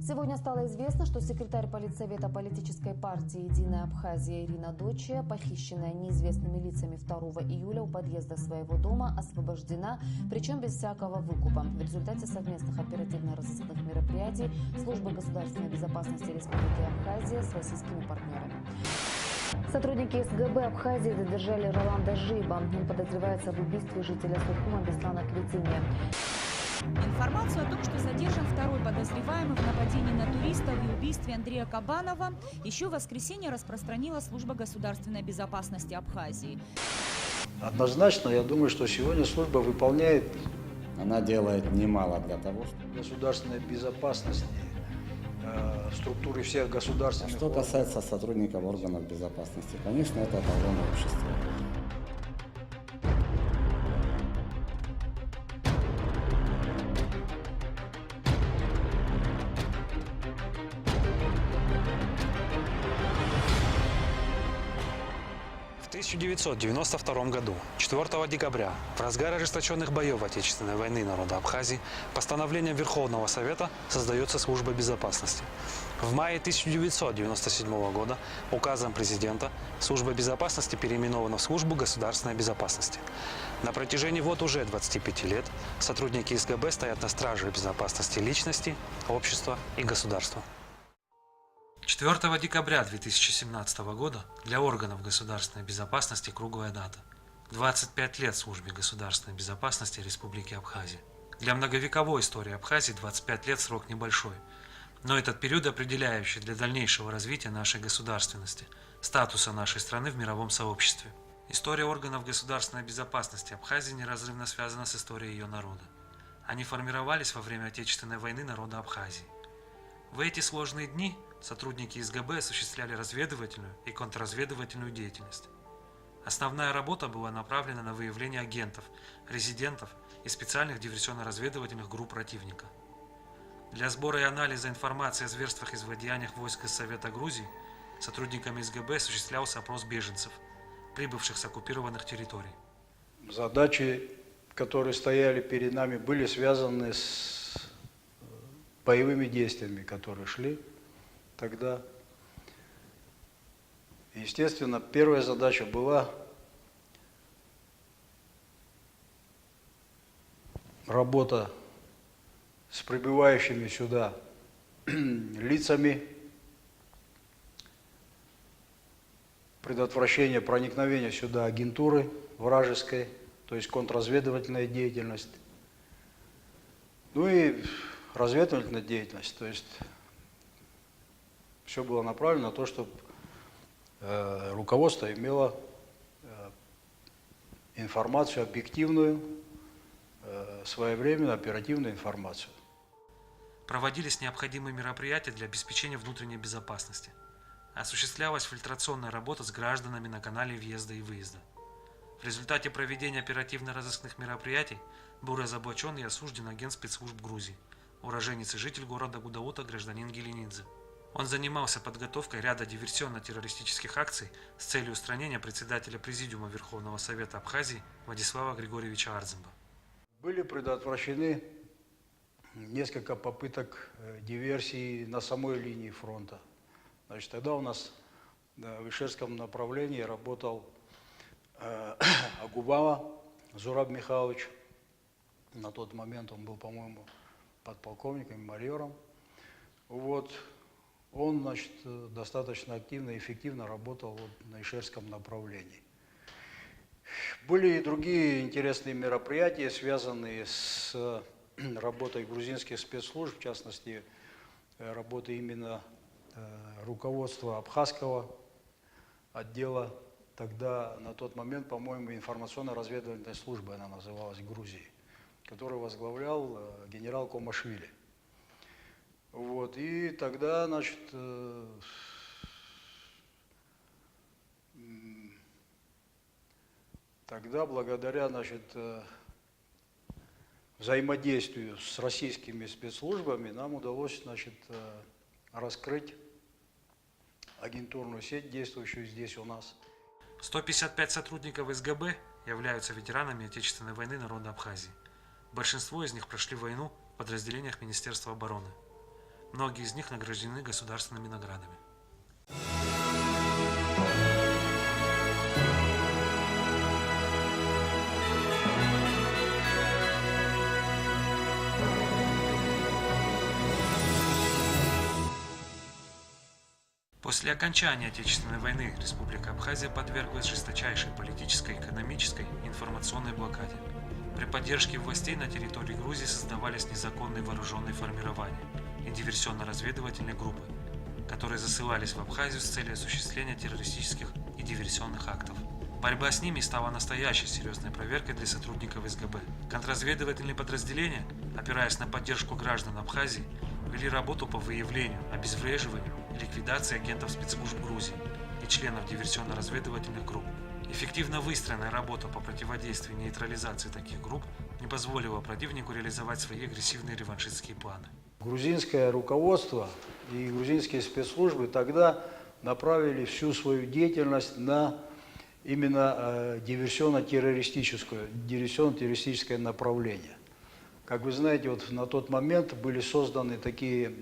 Сегодня стало известно, что секретарь политсовета политической партии «Единая Абхазия» Ирина Дочия, похищенная неизвестными лицами 2 июля у подъезда своего дома, освобождена, причем без всякого выкупа. В результате совместных оперативно-розыскных мероприятий Службы государственной безопасности Республики Абхазия с российскими партнерами. Сотрудники СГБ Абхазии задержали Роланда Жиба. Он подозревается в убийстве жителя Сухума Беслана Квитине. Информацию о том, что задержан второй подозреваемый в нападении на туристов и убийстве Андрея Кабанова, еще в воскресенье распространила Служба государственной безопасности Абхазии. Однозначно, я думаю, что сегодня служба выполняет. Она делает немало для того, чтобы... Государственной безопасности, структуры всех государственных... Что касается сотрудников органов безопасности, конечно, это эталон общества. В 1992 году, 4 декабря, в разгар ожесточенных боев Отечественной войны народа Абхазии, постановлением Верховного Совета создается Служба безопасности. В мае 1997 года указом президента Служба безопасности переименована в Службу государственной безопасности. На протяжении уже 25 лет сотрудники СГБ стоят на страже безопасности личности, общества и государства. 4 декабря 2017 года для органов государственной безопасности круглая дата. 25 лет службе государственной безопасности Республики Абхазия. Для многовековой истории Абхазии 25 лет срок небольшой, но этот период определяющий для дальнейшего развития нашей государственности, статуса нашей страны в мировом сообществе. История органов государственной безопасности Абхазии неразрывно связана с историей ее народа. Они формировались во время Отечественной войны народа Абхазии. В эти сложные дни сотрудники СГБ осуществляли разведывательную и контрразведывательную деятельность. Основная работа была направлена на выявление агентов, резидентов и специальных диверсионно-разведывательных групп противника. Для сбора и анализа информации о зверствах и злодеяниях войск Совета Грузии сотрудниками СГБ осуществлялся опрос беженцев, прибывших с оккупированных территорий. Задачи, которые стояли перед нами, были связаны с боевыми действиями, которые шли тогда. Естественно, первая задача была работа с прибывающими сюда лицами, предотвращение проникновения сюда агентуры вражеской, то есть контрразведывательная деятельность, ну и разведывательная деятельность, то есть все было направлено на то, чтобы руководство имело информацию объективную, своевременную, оперативную информацию. Проводились необходимые мероприятия для обеспечения внутренней безопасности. Осуществлялась фильтрационная работа с гражданами на канале въезда и выезда. В результате проведения оперативно-розыскных мероприятий был разоблачен и осужден агент спецслужб Грузии, уроженец и житель города Гудаута гражданин Геленидзе. Он занимался подготовкой ряда диверсионно-террористических акций с целью устранения председателя Президиума Верховного Совета Абхазии Владислава Григорьевича Арзымба. Были предотвращены несколько попыток диверсии на самой линии фронта. Значит, тогда у нас в Ишерском направлении работал Агубава Зураб Михайлович. На тот момент он был, по-моему, подполковником и майором. Вот. Он, значит, достаточно активно и эффективно работал на Ишерском направлении. Были и другие интересные мероприятия, связанные с работой грузинских спецслужб, в частности, работой именно руководства абхазского отдела. Тогда, на тот момент, по-моему, информационно-разведывательной службой она называлась в Грузии, которую возглавлял генерал Комашвили. Вот, и тогда, значит, благодаря, значит, взаимодействию с российскими спецслужбами нам удалось, значит, раскрыть агентурную сеть, действующую здесь у нас. 155 сотрудников СГБ являются ветеранами Отечественной войны народа Абхазии. Большинство из них прошли войну в подразделениях Министерства обороны. Многие из них награждены государственными наградами. После окончания Отечественной войны Республика Абхазия подверглась жесточайшей политической, экономической и информационной блокаде. При поддержке властей на территории Грузии создавались незаконные вооруженные формирования и диверсионно-разведывательные группы, которые засылались в Абхазию с целью осуществления террористических и диверсионных актов. Борьба с ними стала настоящей серьезной проверкой для сотрудников СГБ. Контрразведывательные подразделения, опираясь на поддержку граждан Абхазии, вели работу по выявлению, обезвреживанию и ликвидации агентов спецслужб Грузии и членов диверсионно-разведывательных групп. Эффективно выстроенная работа по противодействию и нейтрализации таких групп не позволила противнику реализовать свои агрессивные реваншистские планы. Грузинское руководство и грузинские спецслужбы тогда направили всю свою деятельность на именно диверсионно-террористическое направление. Как вы знаете, вот на тот момент были созданы такие,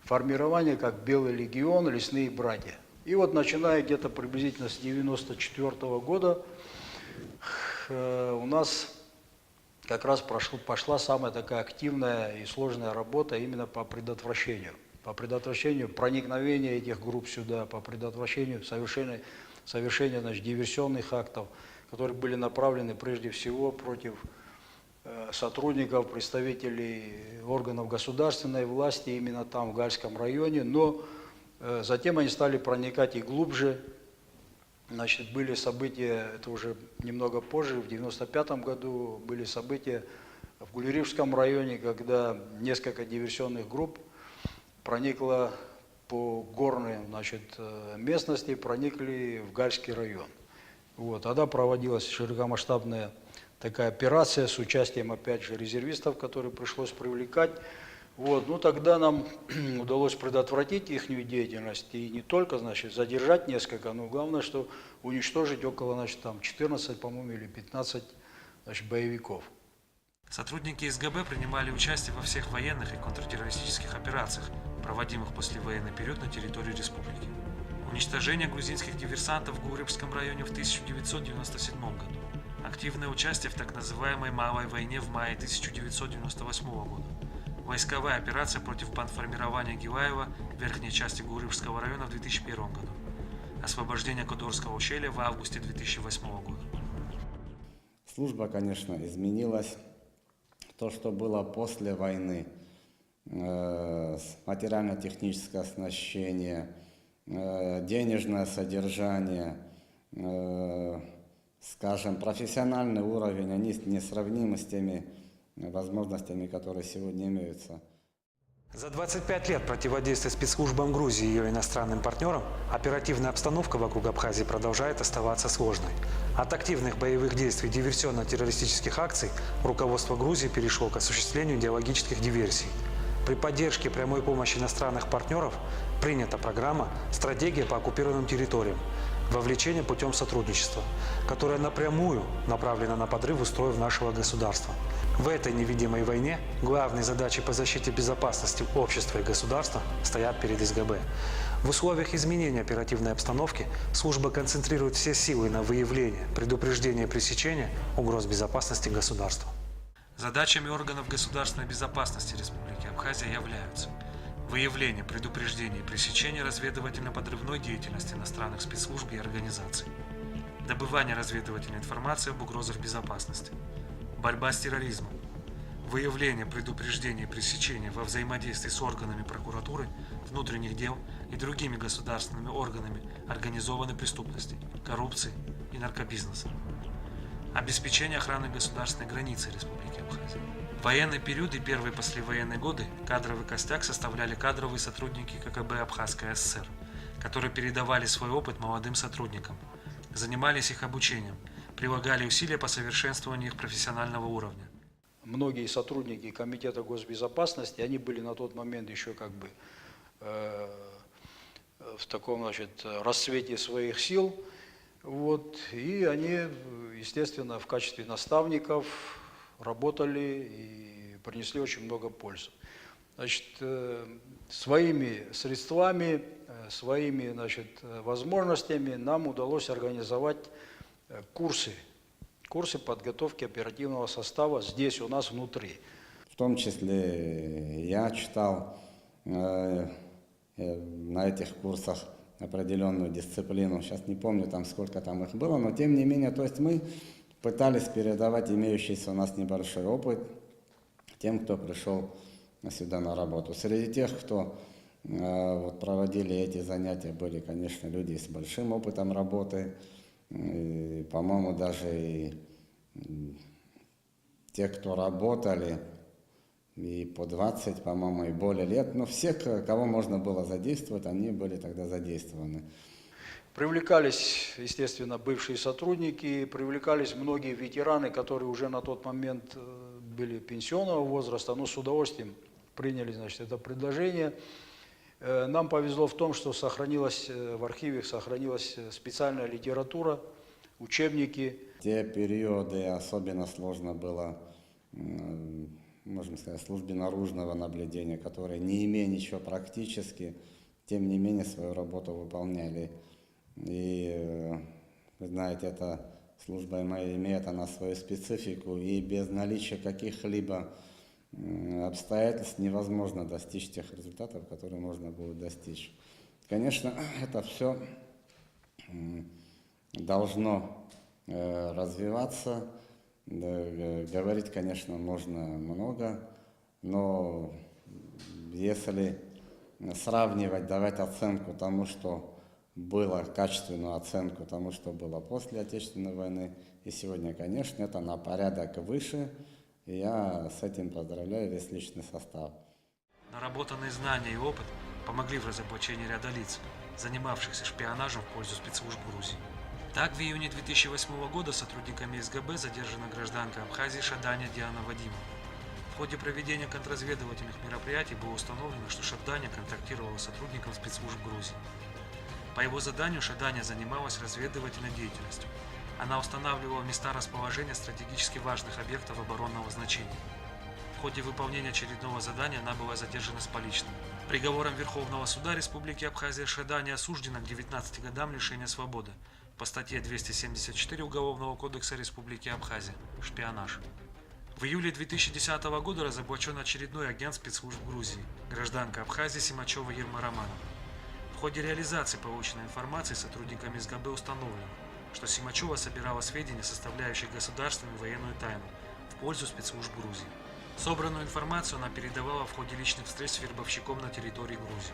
формирования, как Белый легион, Лесные братья. И вот начиная где-то приблизительно с 1994 года у нас как раз пошла самая такая активная и сложная работа именно по предотвращению проникновения этих групп сюда, по предотвращению совершения диверсионных актов, которые были направлены прежде всего против сотрудников, представителей органов государственной власти именно там, в Гальском районе, но затем они стали проникать и глубже. Были события, это уже немного позже, в 1995 году были события в Гулеривском районе, когда несколько диверсионных групп проникло по горной местности, проникли в Гальский район. Вот, тогда проводилась широкомасштабная такая операция с участием, опять же, резервистов, которые пришлось привлекать. Вот, ну, тогда нам удалось предотвратить их деятельность и не только, задержать несколько, но главное, что уничтожить около, 14, по-моему, или 15, боевиков. Сотрудники СГБ принимали участие во всех военных и контртеррористических операциях, проводимых после военный период на территории республики. Уничтожение грузинских диверсантов в Гурьевском районе в 1997 году. Активное участие в так называемой «Малой войне» в мае 1998 года. Войсковая операция против бандформирования Гилаева в верхней части Гурьевского района в 2001 году. Освобождение Кодорского ущелья в августе 2008 года. Служба, конечно, изменилась. То, что было после войны, материально-техническое оснащение, денежное содержание, скажем, профессиональный уровень, они несравнимы с теми возможностями, которые сегодня имеются. За 25 лет противодействия спецслужбам Грузии и ее иностранным партнерам оперативная обстановка вокруг Абхазии продолжает оставаться сложной. От активных боевых действий диверсионно-террористических акций руководство Грузии перешло к осуществлению идеологических диверсий. При поддержке прямой помощи иностранных партнеров принята программа «Стратегия по оккупированным территориям», вовлечение путем сотрудничества, которая напрямую направлена на подрыв устроев нашего государства. В этой невидимой войне главные задачи по защите безопасности общества и государства стоят перед СГБ. В условиях изменения оперативной обстановки служба концентрирует все силы на выявление, предупреждение и пресечение угроз безопасности государства. Задачами органов государственной безопасности Республики Абхазия являются выявление, предупреждение и пресечение разведывательно-подрывной деятельности иностранных спецслужб и организаций, добывание разведывательной информации об угрозах безопасности, борьба с терроризмом, выявление, предупреждение и пресечение во взаимодействии с органами прокуратуры, внутренних дел и другими государственными органами организованной преступности, коррупции и наркобизнеса, обеспечение охраны государственной границы Республики Абхазия. В военный период и первые послевоенные годы кадровый костяк составляли кадровые сотрудники КГБ Абхазской ССР, которые передавали свой опыт молодым сотрудникам, занимались их обучением, прилагали усилия по совершенствованию их профессионального уровня. Многие сотрудники Комитета госбезопасности, они были на тот момент еще в таком, расцвете своих сил. Вот, и они, естественно, в качестве наставников работали и принесли очень много пользы. Значит, своими средствами, своими, значит, возможностями нам удалось организовать курсы подготовки оперативного состава здесь у нас внутри. В том числе я читал на этих курсах определенную дисциплину. Сейчас не помню, там сколько там их было, но тем не менее, то есть мы пытались передавать имеющийся у нас небольшой опыт тем, кто пришел сюда на работу. Среди тех, кто вот, проводили эти занятия, были, конечно, люди с большим опытом работы, по-моему, даже и те, кто работали и по 20, по-моему, и более лет, но все, кого можно было задействовать, они были тогда задействованы. Привлекались, естественно, бывшие сотрудники, привлекались многие ветераны, которые уже на тот момент были пенсионного возраста, но с удовольствием приняли, значит, это предложение. Нам повезло в том, что сохранилась в архиве, сохранилась специальная литература, учебники. В те периоды особенно сложно было, можно сказать, службе наружного наблюдения, которые, не имея ничего практически, тем не менее свою работу выполняли. И, вы знаете, эта служба имеет она свою специфику, и без наличия каких-либо обстоятельств невозможно достичь тех результатов, которые можно будет достичь. Конечно, это все должно развиваться. Говорить, конечно, можно много, но если сравнивать, давать оценку тому, что было, качественную оценку тому, что было после Отечественной войны, и сегодня, конечно, это на порядок выше. И я с этим поздравляю весь личный состав. Наработанные знания и опыт помогли в разоблачении ряда лиц, занимавшихся шпионажем в пользу спецслужб Грузии. Так, в июне 2008 года сотрудниками СГБ задержана гражданка Абхазии Шаданя Диана Вадимовна. В ходе проведения контрразведывательных мероприятий было установлено, что Шаданя контактировала с сотрудником спецслужб Грузии. По его заданию Шаданя занималась разведывательной деятельностью. Она устанавливала места расположения стратегически важных объектов оборонного значения. В ходе выполнения очередного задания она была задержана с поличным. Приговором Верховного суда Республики Абхазия Шаданя осуждена к 19 годам лишения свободы по статье 274 Уголовного кодекса Республики Абхазия «Шпионаж». В июле 2010 года разоблачен очередной агент спецслужб Грузии, гражданка Абхазии Симачева Ирма Романовна. В ходе реализации полученной информации сотрудниками СГБ установлено, что Симачева собирала сведения, составляющие государственную и военную тайну, в пользу спецслужб Грузии. Собранную информацию она передавала в ходе личных встреч с вербовщиком на территории Грузии,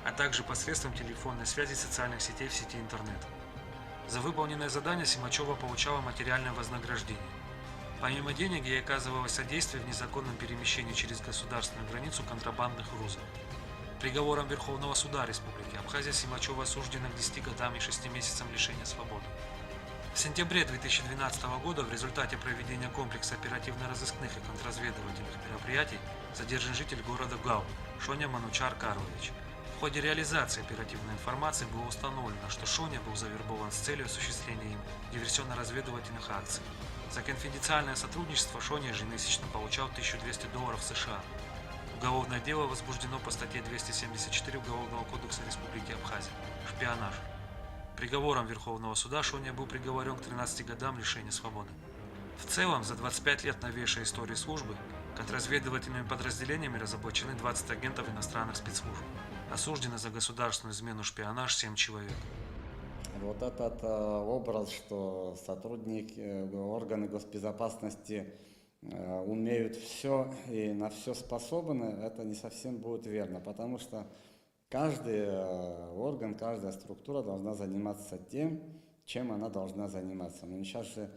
а также посредством телефонной связи и социальных сетей в сети интернет. За выполненное задание Симачева получала материальное вознаграждение. Помимо денег, ей оказывалось содействие в незаконном перемещении через государственную границу контрабандных грузов. Приговором Верховного суда Республики Абхазия Симачева осуждена к 10 годам и 6 месяцам лишения свободы. В сентябре 2012 года в результате проведения комплекса оперативно-розыскных и контрразведывательных мероприятий задержан житель города Гау Шоня Манучар Карлович. В ходе реализации оперативной информации было установлено, что Шоня был завербован с целью осуществления им диверсионно-разведывательных акций. За конфиденциальное сотрудничество Шоня ежемесячно получал $1200 США. Уголовное дело возбуждено по статье 274 Уголовного кодекса Республики Абхазия «Шпионаж». Приговором Верховного суда Шоня был приговорен к 13 годам лишения свободы. В целом, за 25 лет новейшей истории службы контрразведывательными подразделениями разоблачены 20 агентов иностранных спецслужб. Осуждены за государственную измену шпионаж 7 человек. Вот этот образ, что сотрудники, органы госбезопасности умеют все и на все способны, это не совсем будет верно, потому что каждый орган, каждая структура должна заниматься тем, чем она должна заниматься. Но сейчас же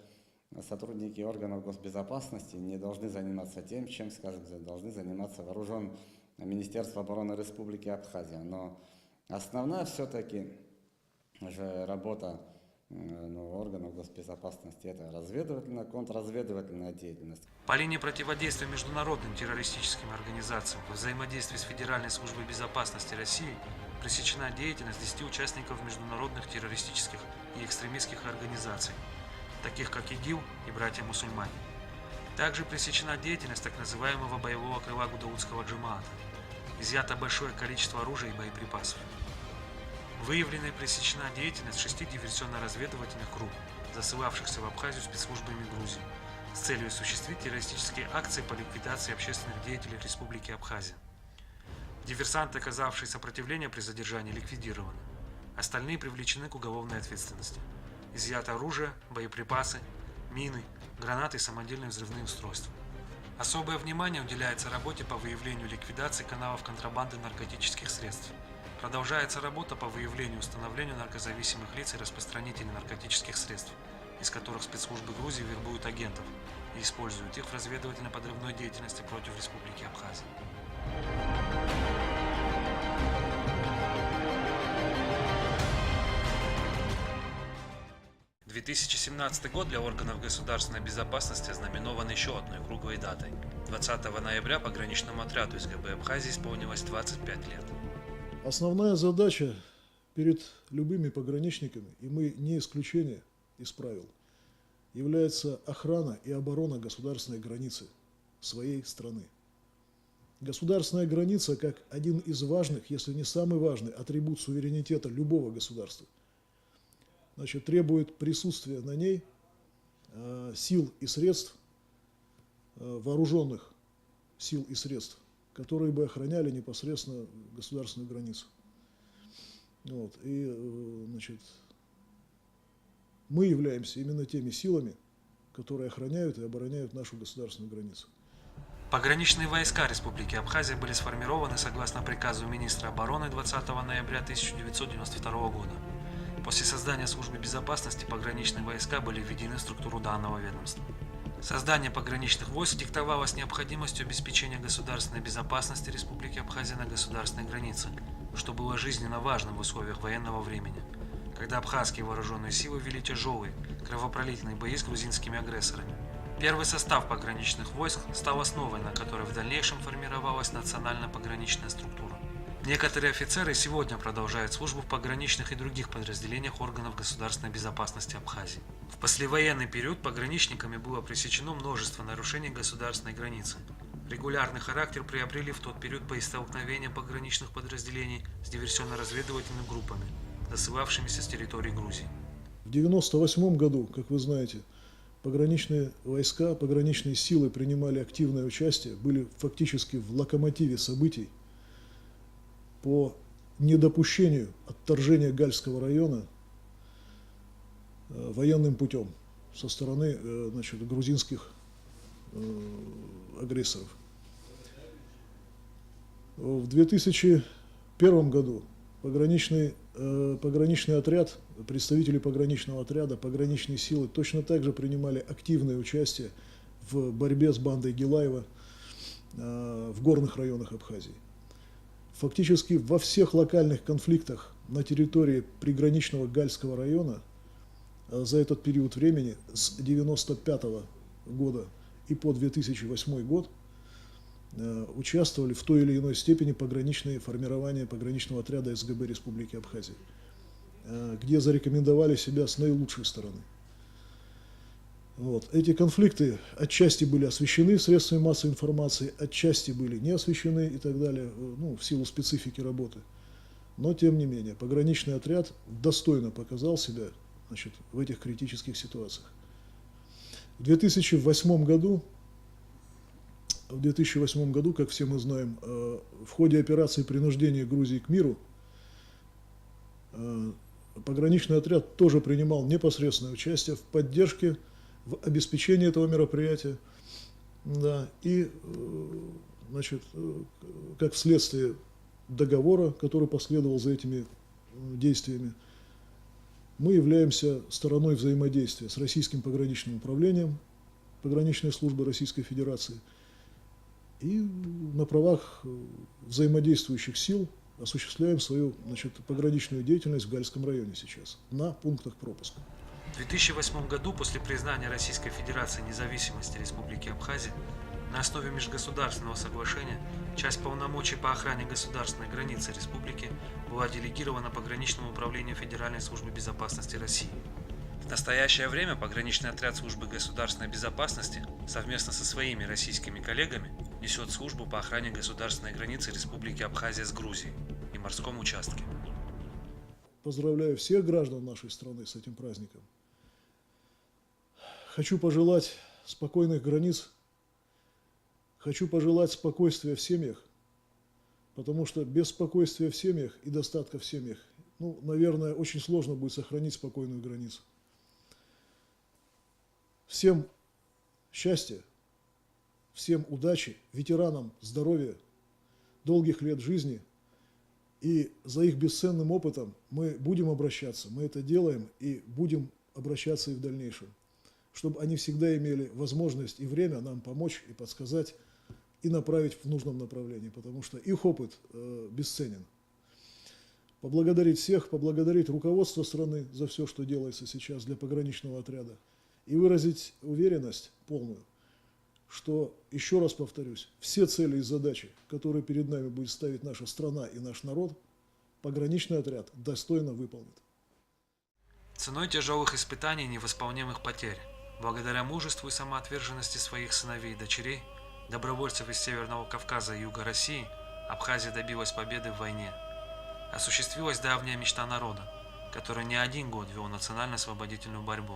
сотрудники органов госбезопасности не должны заниматься тем, чем, скажем, должны заниматься вооруженные Министерство обороны Республики Абхазия. Но основная все-таки же работа органов госбезопасности — это разведывательная, контрразведывательная деятельность. По линии противодействия международным террористическим организациям во взаимодействии с Федеральной службой безопасности России пресечена деятельность 10 участников международных террористических и экстремистских организаций, таких как ИГИЛ и братья-мусульмане. Также пресечена деятельность так называемого боевого крыла Гудаутского джамаата. изъято большое количество оружия и боеприпасов. Выявлена и пресечена деятельность 6 диверсионно-разведывательных групп, засылавшихся в Абхазию спецслужбами Грузии, с целью осуществить террористические акции по ликвидации общественных деятелей Республики Абхазия. Диверсанты, оказавшие сопротивление при задержании, ликвидированы. Остальные привлечены к уголовной ответственности. Изъято оружие, боеприпасы, мины, гранаты и самодельные взрывные устройства. Особое внимание уделяется работе по выявлению и ликвидации каналов контрабанды наркотических средств. Продолжается работа по выявлению и установлению наркозависимых лиц и распространителей наркотических средств, из которых спецслужбы Грузии вербуют агентов и используют их в разведывательно-подрывной деятельности против Республики Абхазия. 2017 год для органов государственной безопасности ознаменован еще одной круглой датой. 20 ноября пограничному отряду СГБ Абхазии исполнилось 25 лет. Основная задача перед любыми пограничниками, и мы не исключение из правил, является охрана и оборона государственной границы своей страны. Государственная граница как один из важных, если не самый важный атрибут суверенитета любого государства, значит, требует присутствия на ней сил и средств, вооруженных сил и средств, которые бы охраняли непосредственно государственную границу. Вот. И, значит, мы являемся именно теми силами, которые охраняют и обороняют нашу государственную границу. Пограничные войска Республики Абхазия были сформированы согласно приказу министра обороны 20 ноября 1992 года. После создания службы безопасности пограничные войска были введены в структуру данного ведомства. Создание пограничных войск диктовалось необходимостью обеспечения государственной безопасности Республики Абхазия на государственной границе, что было жизненно важным в условиях военного времени, когда абхазские вооруженные силы вели тяжелые, кровопролитные бои с грузинскими агрессорами. Первый состав пограничных войск стал основой, на которой в дальнейшем формировалась национальная пограничная структура. Некоторые офицеры сегодня продолжают службу в пограничных и других подразделениях органов государственной безопасности Абхазии. В послевоенный период пограничниками было пресечено множество нарушений государственной границы. Регулярный характер приобрели в тот период боестолкновения пограничных подразделений с диверсионно-разведывательными группами, засылавшимися с территории Грузии. В 1998 году, как вы знаете, пограничные войска, пограничные силы принимали активное участие, были фактически в локомотиве событий по недопущению отторжения Гальского района военным путем со стороны, значит, грузинских агрессоров. В 2001 году пограничный отряд, представители пограничного отряда, пограничные силы точно так же принимали активное участие в борьбе с бандой Гилаева в горных районах Абхазии. Фактически во всех локальных конфликтах на территории приграничного Гальского района за этот период времени с 1995 года и по 2008 год участвовали в той или иной степени пограничные формирования пограничного отряда СГБ Республики Абхазия, где зарекомендовали себя с наилучшей стороны. Вот. Эти конфликты отчасти были освещены средствами массовой информации, отчасти были не освещены и так далее, ну, в силу специфики работы. Но, тем не менее, пограничный отряд достойно показал себя, значит, в этих критических ситуациях. В 2008 году, как все мы знаем, в ходе операции принуждения Грузии к миру, пограничный отряд тоже принимал непосредственное участие в поддержке, в обеспечении этого мероприятия, да, и, значит, как следствие договора, который последовал за этими действиями, мы являемся стороной взаимодействия с Российским пограничным управлением, пограничной службы Российской Федерации, и на правах взаимодействующих сил осуществляем свою, значит, пограничную деятельность в Гальском районе сейчас, на пунктах пропуска. В 2008 году, после признания Российской Федерации независимости Республики Абхазия, на основе межгосударственного соглашения часть полномочий по охране государственной границы республики была делегирована Пограничному управлению Федеральной службы безопасности России. В настоящее время пограничный отряд службы государственной безопасности совместно со своими российскими коллегами несет службу по охране государственной границы Республики Абхазия с Грузией и морском участке. Поздравляю всех граждан нашей страны с этим праздником. Хочу пожелать спокойных границ, хочу пожелать спокойствия в семьях, потому что без спокойствия в семьях и достатка в семьях, наверное, очень сложно будет сохранить спокойную границу. Всем счастья, всем удачи, ветеранам здоровья, долгих лет жизни. И за их бесценным опытом мы будем обращаться, мы это делаем и будем обращаться и в дальнейшем, чтобы они всегда имели возможность и время нам помочь и подсказать, и направить в нужном направлении, потому что их опыт бесценен. Поблагодарить всех, поблагодарить руководство страны за все, что делается сейчас для пограничного отряда, и выразить уверенность полную, что, еще раз повторюсь, все цели и задачи, которые перед нами будет ставить наша страна и наш народ, пограничный отряд достойно выполнит. Ценой тяжелых испытаний и невосполнимых потерь, благодаря мужеству и самоотверженности своих сыновей и дочерей, добровольцев из Северного Кавказа и Юга России, Абхазия добилась победы в войне. Осуществилась давняя мечта народа, который не один год вел национально-освободительную борьбу.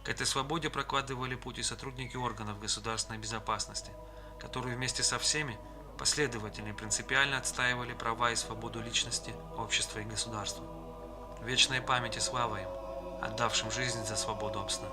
К этой свободе прокладывали путь и сотрудники органов государственной безопасности, которые вместе со всеми последовательно и принципиально отстаивали права и свободу личности, общества и государства. Вечная память и слава им, отдавшим жизнь за свободу Абсны.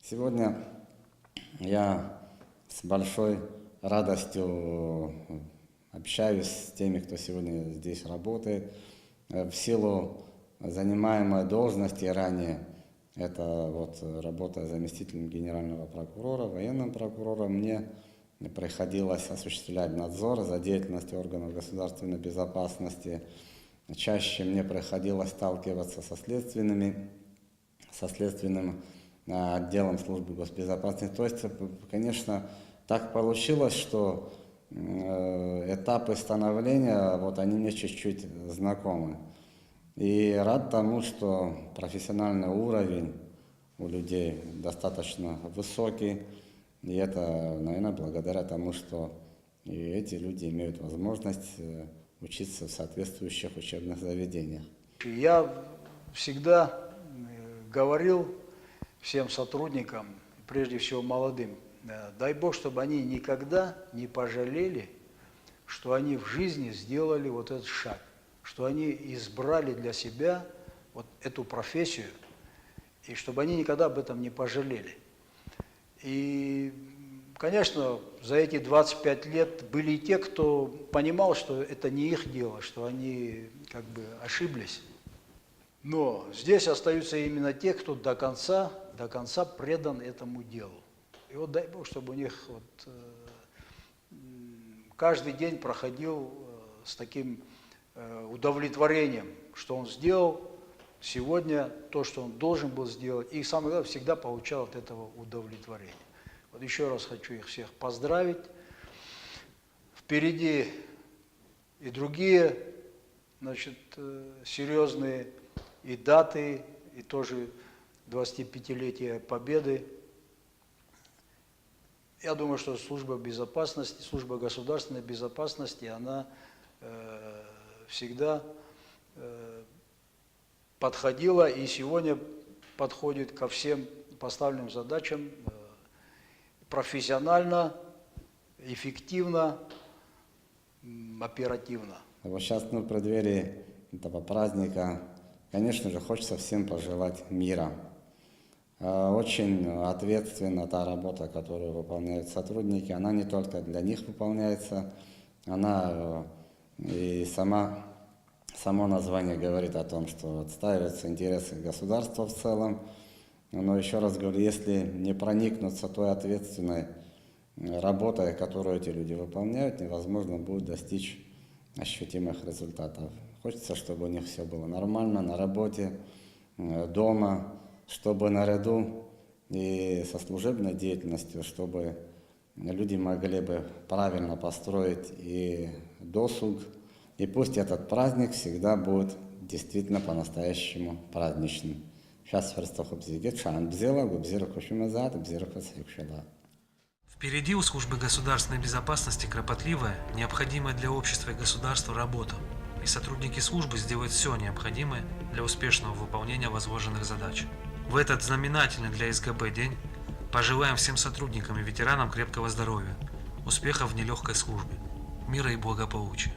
Сегодня я с большой радостью общаюсь с теми, кто сегодня здесь работает. В силу занимаемой должности ранее, это работа заместителем генерального прокурора, военным прокурором, мне приходилось осуществлять надзор за деятельностью органов государственной безопасности. Чаще мне приходилось сталкиваться со следственным отделом службы госбезопасности. То есть, конечно, так получилось, что этапы становления, они мне чуть-чуть знакомы. И рад тому, что профессиональный уровень у людей достаточно высокий. И это, наверное, благодаря тому, что и эти люди имеют возможность учиться в соответствующих учебных заведениях. Я всегда говорил всем сотрудникам, прежде всего молодым, дай Бог, чтобы они никогда не пожалели, что они в жизни сделали этот шаг, что они избрали для себя эту профессию, и чтобы они никогда об этом не пожалели. И, конечно, за эти 25 лет были и те, кто понимал, что это не их дело, что они ошиблись. Но здесь остаются именно те, кто до конца до конца предан этому делу. И вот дай Бог, чтобы у них вот, каждый день проходил с таким удовлетворением, что он сделал сегодня то, что он должен был сделать. И самое главное, всегда получал от этого удовлетворение. Вот еще раз хочу их всех поздравить. Впереди и другие, значит, серьезные и даты, и тоже 25-летие Победы. Я думаю, что служба безопасности, служба государственной безопасности, она всегда подходила и сегодня подходит ко всем поставленным задачам профессионально, эффективно, оперативно. Вот сейчас, в преддверии этого праздника, конечно же, хочется всем пожелать мира. Очень ответственна та работа, которую выполняют сотрудники. Она не только для них выполняется, она и само название говорит о том, что отстаиваются интересы государства в целом. Но еще раз говорю, если не проникнуться той ответственной работой, которую эти люди выполняют, невозможно будет достичь ощутимых результатов. Хочется, чтобы у них все было нормально на работе, дома, чтобы наряду и со служебной деятельностью, чтобы люди могли бы правильно построить и досуг. И пусть этот праздник всегда будет действительно по-настоящему праздничным. Впереди у службы государственной безопасности кропотливая, необходимая для общества и государства работа. И сотрудники службы сделают все необходимое для успешного выполнения возложенных задач. В этот знаменательный для СГБ день пожелаем всем сотрудникам и ветеранам крепкого здоровья, успехов в нелегкой службе, мира и благополучия.